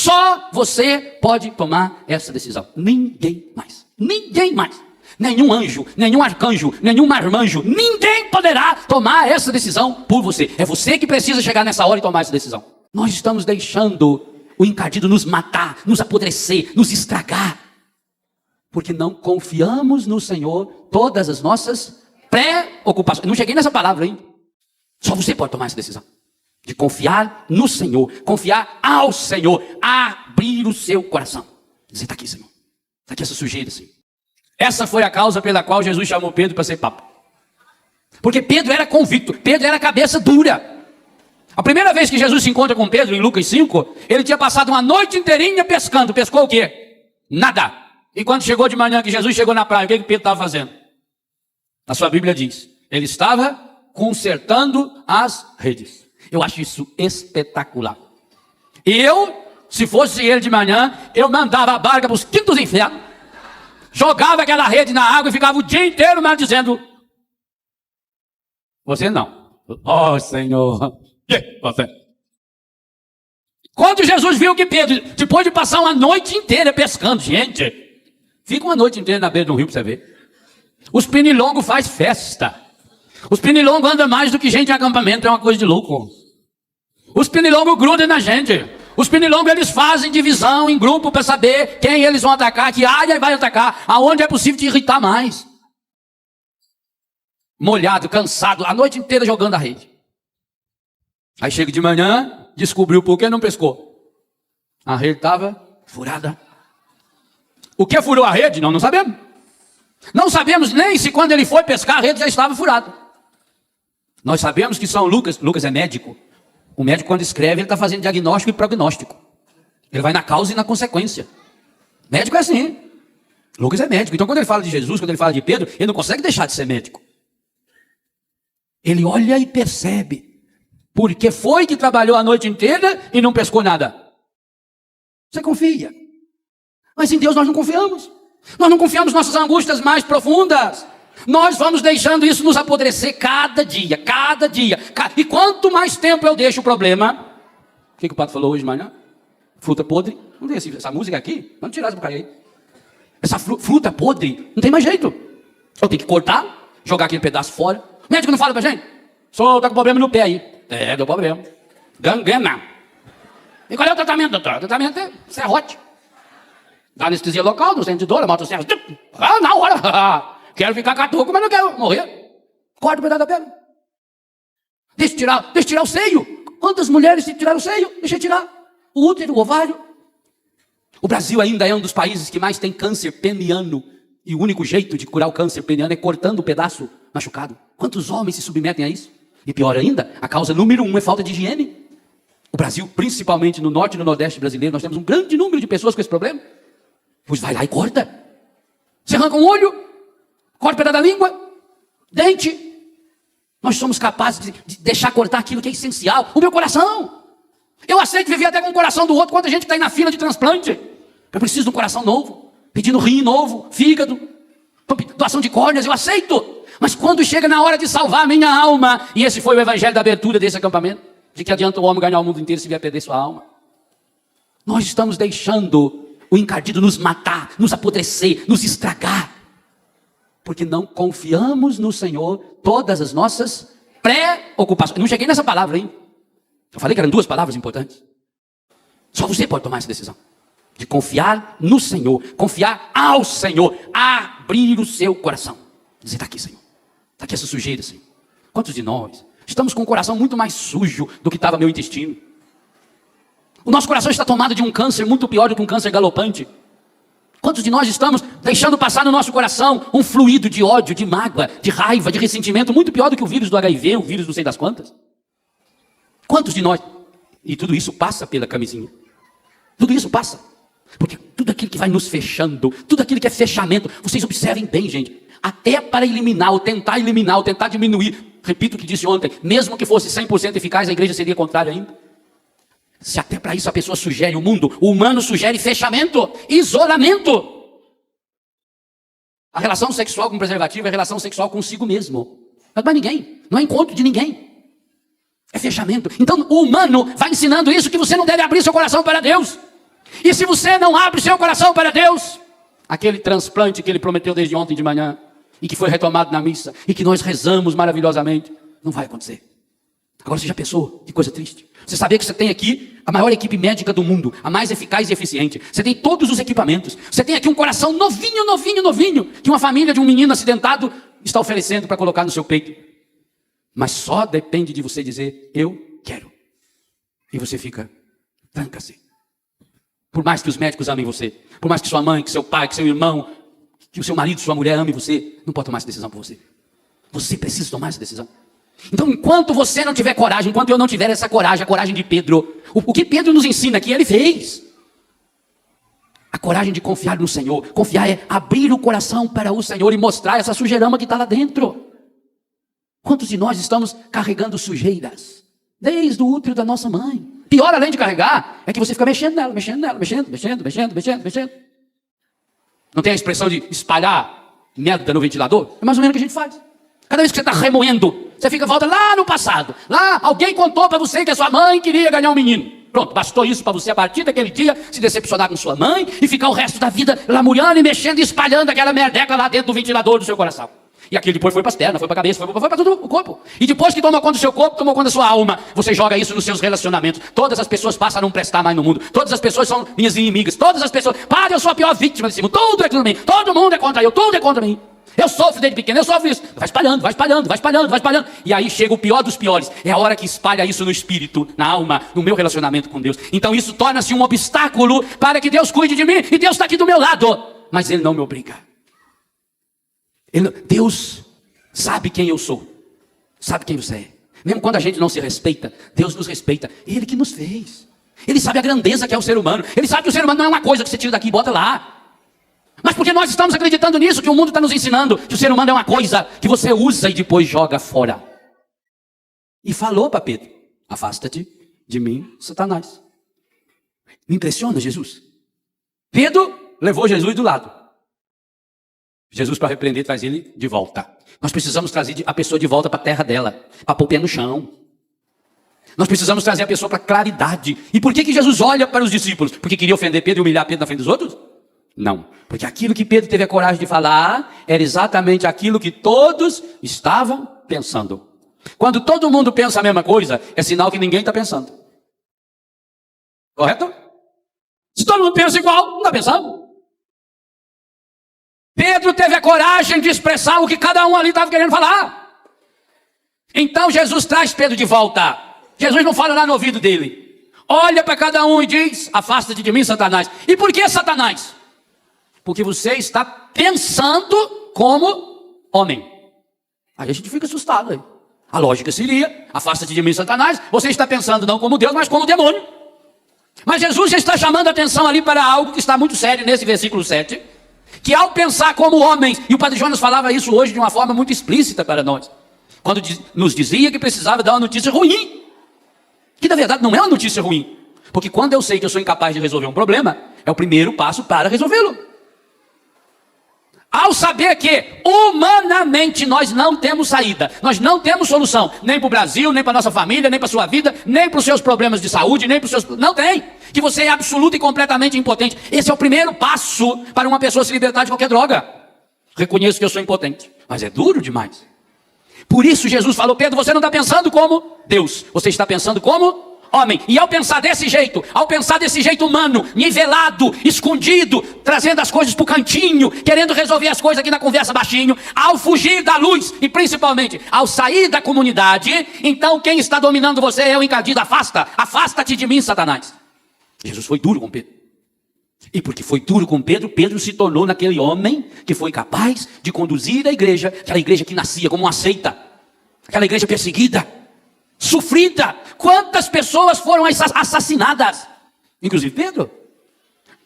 Só você pode tomar essa decisão. Ninguém mais. Ninguém mais. Nenhum anjo, nenhum arcanjo, nenhum marmanjo, ninguém poderá tomar essa decisão por você. É você que precisa chegar nessa hora e tomar essa decisão. Nós estamos deixando o encardido nos matar, nos apodrecer, nos estragar. Porque não confiamos no Senhor todas as nossas preocupações. Não cheguei nessa palavra ainda. Só você pode tomar essa decisão. De confiar no Senhor, confiar ao Senhor, abrir o seu coração. Dizer, está aqui, Senhor. Está aqui essa sujeira, Senhor. Essa foi a causa pela qual Jesus chamou Pedro para ser papa. Porque Pedro era convicto, Pedro era cabeça dura. A primeira vez que Jesus se encontra com Pedro, em Lucas 5, ele tinha passado uma noite inteirinha pescando. Pescou o quê? Nada. E quando chegou de manhã, que Jesus chegou na praia, o que Pedro estava fazendo? A sua Bíblia diz, ele estava consertando as redes. Eu acho isso espetacular. E eu, se fosse ele de manhã, eu mandava a barca para os quintos infernos, jogava aquela rede na água e ficava o dia inteiro dizendo, você não. Oh, Senhor. Você. Quando Jesus viu que Pedro, depois de passar uma noite inteira pescando, gente, fica uma noite inteira na beira de um rio para você ver. Os pernilongos faz festa. Os pernilongos andam mais do que gente em acampamento, é uma coisa de louco. Os pernilongos grudam na gente. Os pernilongos, eles fazem divisão em grupo para saber quem eles vão atacar, que área vai atacar, aonde é possível te irritar mais. Molhado, cansado, a noite inteira jogando a rede. Aí chega de manhã, descobriu por que não pescou. A rede estava furada. O que furou a rede? Não sabemos. Não sabemos nem se quando ele foi pescar, a rede já estava furada. Nós sabemos que São Lucas, Lucas é médico. O médico, quando escreve, ele está fazendo diagnóstico e prognóstico. Ele vai na causa e na consequência. Médico é assim. Lucas é médico. Então, quando ele fala de Jesus, quando ele fala de Pedro, ele não consegue deixar de ser médico. Ele olha e percebe. Porque foi que trabalhou a noite inteira e não pescou nada. Você confia. Mas em Deus nós não confiamos. Nós não confiamos nas nossas angústias mais profundas. Nós vamos deixando isso nos apodrecer cada dia, cada dia. E quanto mais tempo eu deixo o problema... O que o padre falou hoje de manhã? Fruta podre. Não tem essa música aqui? Vamos tirar essa porcaria aí. Essa fruta podre, não tem mais jeito. Eu tenho que cortar, jogar aquele pedaço fora. O médico não fala pra gente? Só tá com problema no pé aí. Deu problema. Gangrena. E qual é o tratamento, doutor? O tratamento é serrote. Dá anestesia local, no centro de dor, mata o serro. Na hora. Quero ficar catuco, mas não quero morrer. Corta o pedaço da perna. Deixa tirar o seio. Quantas mulheres tiraram o seio? Deixa tirar o útero, o ovário. O Brasil ainda é um dos países que mais tem câncer peniano. E o único jeito de curar o câncer peniano é cortando o pedaço machucado. Quantos homens se submetem a isso? E pior ainda, a causa número 1 é falta de higiene. O Brasil, principalmente no norte e no nordeste brasileiro, nós temos um grande número de pessoas com esse problema. Pois vai lá e corta. Você arranca um olho, corta o pedaço da língua, dente. Nós somos capazes de deixar cortar aquilo que é essencial. O meu coração. Eu aceito viver até com o coração do outro. Quanta gente está aí na fila de transplante. Eu preciso de um coração novo. Pedindo rim novo, fígado, doação de córneas, eu aceito. Mas quando chega na hora de salvar a minha alma, e esse foi o evangelho da abertura desse acampamento, de que adianta o homem ganhar o mundo inteiro se vier perder sua alma. Nós estamos deixando o encardido nos matar, nos apodrecer, nos estragar. Porque não confiamos no Senhor todas as nossas preocupações. Não cheguei nessa palavra ainda. Eu falei que eram 2 palavras importantes. Só você pode tomar essa decisão. De confiar no Senhor, confiar ao Senhor, abrir o seu coração. Dizer, está aqui, Senhor. Está aqui essa sujeira, Senhor. Quantos de nós estamos com o coração muito mais sujo do que estava meu intestino? O nosso coração está tomado de um câncer muito pior do que um câncer galopante. Quantos de nós estamos deixando passar no nosso coração um fluido de ódio, de mágoa, de raiva, de ressentimento, muito pior do que o vírus do HIV, o vírus não sei das quantas? Quantos de nós? E tudo isso passa pela camisinha. Tudo isso passa. Porque tudo aquilo que vai nos fechando, tudo aquilo que é fechamento, vocês observem bem, gente, até para eliminar, ou tentar diminuir, repito o que disse ontem, mesmo que fosse 100% eficaz, a igreja seria contrária ainda. Se até para isso a pessoa sugere, o humano sugere fechamento, isolamento. A relação sexual com preservativo é a relação sexual consigo mesmo. Não é para ninguém, não é encontro de ninguém. É fechamento. Então o humano vai ensinando isso, que você não deve abrir seu coração para Deus. E se você não abre o seu coração para Deus, aquele transplante que Ele prometeu desde ontem de manhã, e que foi retomado na missa, e que nós rezamos maravilhosamente, não vai acontecer. Agora você já pensou? Que coisa triste. Você sabia que você tem aqui a maior equipe médica do mundo, a mais eficaz e eficiente. Você tem todos os equipamentos. Você tem aqui um coração novinho, novinho, novinho, que uma família de um menino acidentado está oferecendo para colocar no seu peito. Mas só depende de você dizer, eu quero. E você fica, tranca-se. Por mais que os médicos amem você, por mais que sua mãe, que seu pai, que seu irmão, que o seu marido, sua mulher ame você, não pode tomar essa decisão por você. Você precisa tomar essa decisão. Então, enquanto você não tiver coragem, enquanto eu não tiver essa coragem, a coragem de Pedro, o que Pedro nos ensina aqui, ele fez. A coragem de confiar no Senhor. Confiar é abrir o coração para o Senhor e mostrar essa sujeirama que está lá dentro. Quantos de nós estamos carregando sujeiras? Desde o útero da nossa mãe. Pior, além de carregar, é que você fica mexendo nela, mexendo. Não tem a expressão de espalhar merda no ventilador? É mais ou menos o que a gente faz. Cada vez que você está remoendo, você volta lá no passado. Lá, alguém contou para você que a sua mãe queria ganhar um menino. Pronto, bastou isso para você, a partir daquele dia, se decepcionar com sua mãe e ficar o resto da vida lamuriando e mexendo e espalhando aquela merdeca lá dentro do ventilador do seu coração. E aquilo depois foi para as pernas, foi para a cabeça, foi para todo o corpo. E depois que toma conta do seu corpo, toma conta da sua alma. Você joga isso nos seus relacionamentos. Todas as pessoas passam a não prestar mais no mundo. Todas as pessoas são minhas inimigas. Todas as pessoas, padre, eu sou a pior vítima desse mundo. Tudo é contra mim. Todo mundo é contra eu, tudo é contra mim. Eu sofro desde pequeno, eu sofro isso. Vai espalhando. E aí chega o pior dos piores. É a hora que espalha isso no espírito, na alma, no meu relacionamento com Deus. Então isso torna-se um obstáculo para que Deus cuide de mim. E Deus está aqui do meu lado. Mas Ele não me obriga. Deus sabe quem eu sou. Sabe quem você é. Mesmo quando a gente não se respeita, Deus nos respeita. Ele que nos fez. Ele sabe a grandeza que é o ser humano. Ele sabe que o ser humano não é uma coisa que você tira daqui e bota lá. Mas porque nós estamos acreditando nisso, que o mundo está nos ensinando, que o ser humano é uma coisa que você usa e depois joga fora. E falou para Pedro, afasta-te de mim, Satanás. Me impressiona Jesus. Pedro levou Jesus do lado. Jesus, para repreender, traz ele de volta. Nós precisamos trazer a pessoa de volta para a terra dela, para pôr o pé no chão. Nós precisamos trazer a pessoa para a claridade. E por que Jesus olha para os discípulos? Porque queria ofender Pedro e humilhar Pedro na frente dos outros? Não, porque aquilo que Pedro teve a coragem de falar era exatamente aquilo que todos estavam pensando. Quando todo mundo pensa a mesma coisa, é sinal que ninguém está pensando. Correto? Se todo mundo pensa igual, não está pensando. Pedro teve a coragem de expressar o que cada um ali estava querendo falar. Então Jesus traz Pedro de volta. Jesus não fala lá no ouvido dele. Olha para cada um e diz, afasta-te de mim, Satanás. E por que Satanás? Porque você está pensando como homem. Aí a gente fica assustado. Aí. A lógica seria, afasta-te de mim, Satanás. Você está pensando não como Deus, mas como demônio. Mas Jesus já está chamando a atenção ali para algo que está muito sério nesse versículo 7. Que ao pensar como homens, e o Padre Jonas falava isso hoje de uma forma muito explícita para nós. Quando nos dizia que precisava dar uma notícia ruim. Que na verdade não é uma notícia ruim. Porque quando eu sei que eu sou incapaz de resolver um problema, é o primeiro passo para resolvê-lo. Ao saber que, humanamente, nós não temos saída, nós não temos solução, nem para o Brasil, nem para a nossa família, nem para a sua vida, nem para os seus problemas de saúde, nem para os seus... Não tem. Que você é absoluto e completamente impotente. Esse é o primeiro passo para uma pessoa se libertar de qualquer droga. Reconheço que eu sou impotente, mas é duro demais. Por isso Jesus falou, Pedro, você não está pensando como Deus, você está pensando como homem. E ao pensar desse jeito humano, nivelado, escondido, trazendo as coisas para o cantinho, querendo resolver as coisas aqui na conversa baixinho, ao fugir da luz e principalmente ao sair da comunidade, então quem está dominando você é o encardido. Afasta-te de mim, Satanás. Jesus foi duro com Pedro. E porque foi duro com Pedro, Pedro se tornou naquele homem que foi capaz de conduzir a igreja, aquela igreja que nascia como uma seita, aquela igreja perseguida, sofrida. Quantas pessoas foram assassinadas? Inclusive Pedro.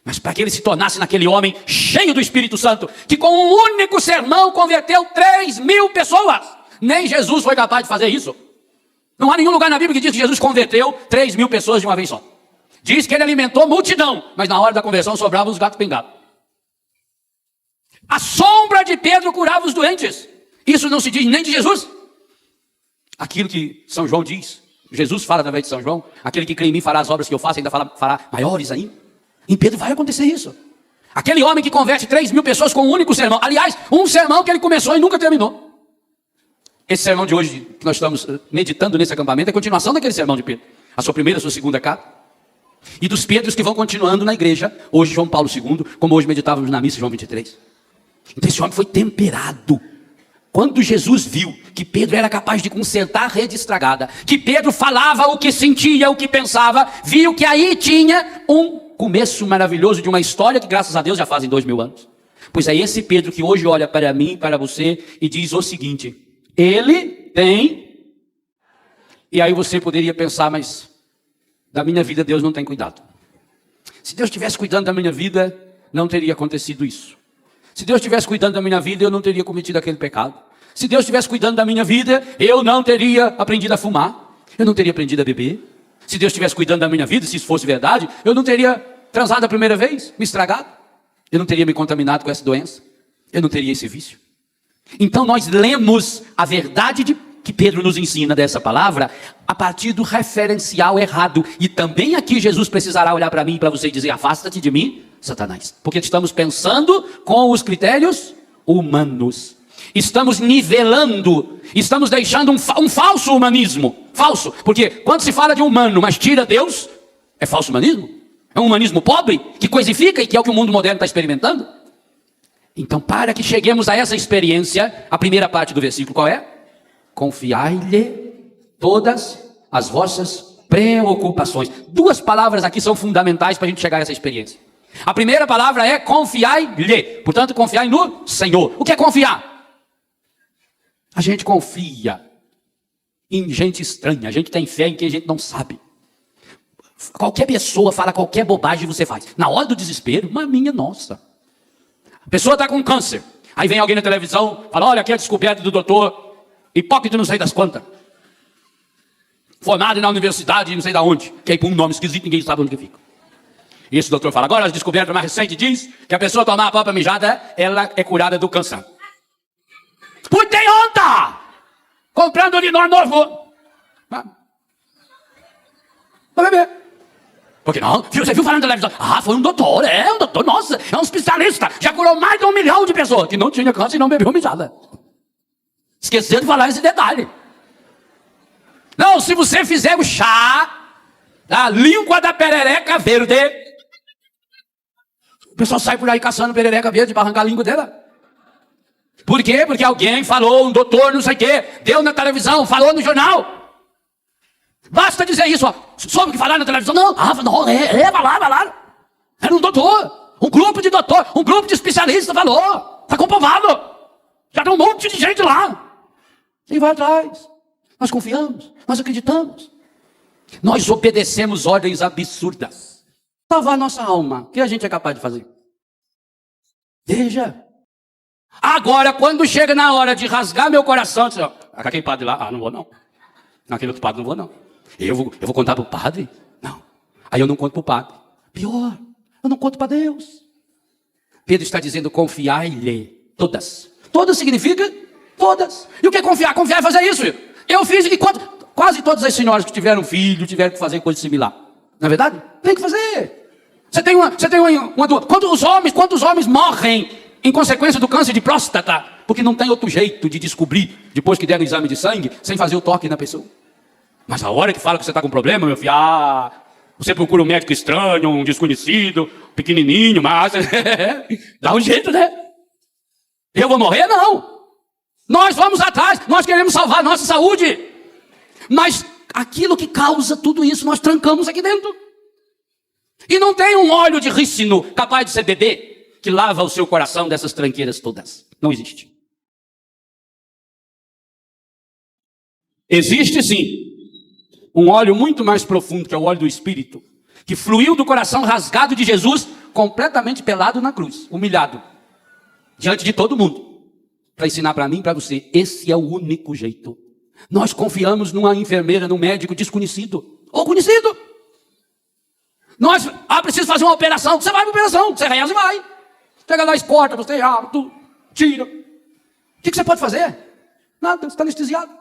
Mas para que ele se tornasse naquele homem cheio do Espírito Santo, que com um único sermão converteu 3.000 pessoas. Nem Jesus foi capaz de fazer isso. Não há nenhum lugar na Bíblia que diz que Jesus converteu 3.000 pessoas de uma vez só. Diz que ele alimentou multidão, mas na hora da conversão sobravam os gatos pingados. A sombra de Pedro curava os doentes. Isso não se diz nem de Jesus. Aquilo que São João diz, Jesus fala através de São João, aquele que crê em mim fará as obras que eu faço, ainda fará maiores ainda. Em Pedro vai acontecer isso. Aquele homem que converte 3.000 pessoas com um único sermão. Aliás, um sermão que ele começou e nunca terminou. Esse sermão de hoje, que nós estamos meditando nesse acampamento, é a continuação daquele sermão de Pedro. A sua primeira, a sua segunda carta. E dos Pedros que vão continuando na igreja. Hoje João Paulo II, como hoje meditávamos na missa João 23. Então esse homem foi temperado. Quando Jesus viu que Pedro era capaz de consertar a rede estragada, que Pedro falava o que sentia, o que pensava, viu que aí tinha um começo maravilhoso de uma história que, graças a Deus, já fazem 2000 anos. Pois é esse Pedro que hoje olha para mim, para você, e diz o seguinte: ele tem... E aí você poderia pensar, mas da minha vida Deus não tem cuidado. Se Deus estivesse cuidando da minha vida, não teria acontecido isso. Se Deus estivesse cuidando da minha vida, eu não teria cometido aquele pecado. Se Deus estivesse cuidando da minha vida, eu não teria aprendido a fumar. Eu não teria aprendido a beber. Se Deus estivesse cuidando da minha vida, se isso fosse verdade, eu não teria transado a primeira vez, me estragado. Eu não teria me contaminado com essa doença. Eu não teria esse vício. Então nós lemos a verdade que Pedro nos ensina dessa palavra a partir do referencial errado. E também aqui Jesus precisará olhar para mim e para você e dizer: afasta-te de mim, Satanás. Porque estamos pensando com os critérios humanos. Estamos nivelando, estamos deixando um falso humanismo. Falso, porque quando se fala de humano, mas tira Deus, é falso humanismo? É um humanismo pobre, que coisifica e que é o que o mundo moderno está experimentando? Então, para que cheguemos a essa experiência, a primeira parte do versículo qual é? Confiai-lhe todas as vossas preocupações. Duas palavras aqui são fundamentais para a gente chegar a essa experiência. A primeira palavra é confiai-lhe. Portanto, confiai no Senhor. O que é confiar? A gente confia em gente estranha. A gente tem fé em quem a gente não sabe. Qualquer pessoa fala qualquer bobagem você faz. Na hora do desespero, mas minha nossa. A pessoa está com câncer. Aí vem alguém na televisão, fala: olha, aqui é a descoberta do doutor Hipócrita não sei das quantas. Formado na universidade não sei da onde. Que aí põe um nome esquisito, ninguém sabe onde que fica. E esse doutor fala: agora a descoberta mais recente diz que a pessoa tomar a própria mijada, ela é curada do câncer. Pois tem onda! Comprando urinol novo. Vai beber. Por que não? Você viu falando na televisão? Ah, foi um doutor, nossa, é um especialista. Já curou mais de 1 milhão de pessoas que não tinha câncer e não bebeu mijada. Esqueceu de falar esse detalhe. Não, se você fizer o chá da língua da perereca verde, o pessoal sai por aí caçando perereca verde para arrancar a língua dela. Por quê? Porque alguém falou, um doutor não sei o quê, deu na televisão, falou no jornal. Basta dizer isso, ó. Soube o que falar na televisão? Não, vai lá. Era um doutor, um grupo de especialistas falou. Está comprovado. Já tem um monte de gente lá. E vai atrás. Nós confiamos, nós acreditamos. Nós obedecemos ordens absurdas. Salvar nossa alma. O que a gente é capaz de fazer? Veja. Agora, quando chega na hora de rasgar meu coração, diz, aquele padre lá, não vou não. Naquele outro padre não vou não. Eu vou contar para o padre? Não. Aí eu não conto para o padre. Pior, eu não conto para Deus. Pedro está dizendo: confiai-lhe todas. Todas significa todas. E o que é confiar? Confiar é fazer isso. Eu fiz, e quase todas as senhoras que tiveram filho tiveram que fazer coisa similar. Não é verdade? Tem que fazer. Você tem uma quantos homens morrem em consequência do câncer de próstata? Porque não tem outro jeito de descobrir, depois que deram o exame de sangue, sem fazer o toque na pessoa. Mas a hora que fala que você está com problema, meu filho, você procura um médico estranho, um desconhecido, pequenininho, mas dá um jeito, né? Eu vou morrer? Não. Nós vamos atrás, nós queremos salvar a nossa saúde. Mas aquilo que causa tudo isso, nós trancamos aqui dentro. E não tem um óleo de rícino capaz de ser bebê que lava o seu coração dessas tranqueiras todas. Não existe. Existe sim um óleo muito mais profundo, que é o óleo do Espírito, que fluiu do coração rasgado de Jesus, completamente pelado na cruz, humilhado, diante de todo mundo, para ensinar para mim e para você: esse é o único jeito. Nós confiamos numa enfermeira, num médico desconhecido, ou conhecido. Nós, preciso fazer uma operação, você vai para a operação, você reza e vai. Chega lá, corta, você tu tira. O que você pode fazer? Nada, você está anestesiado.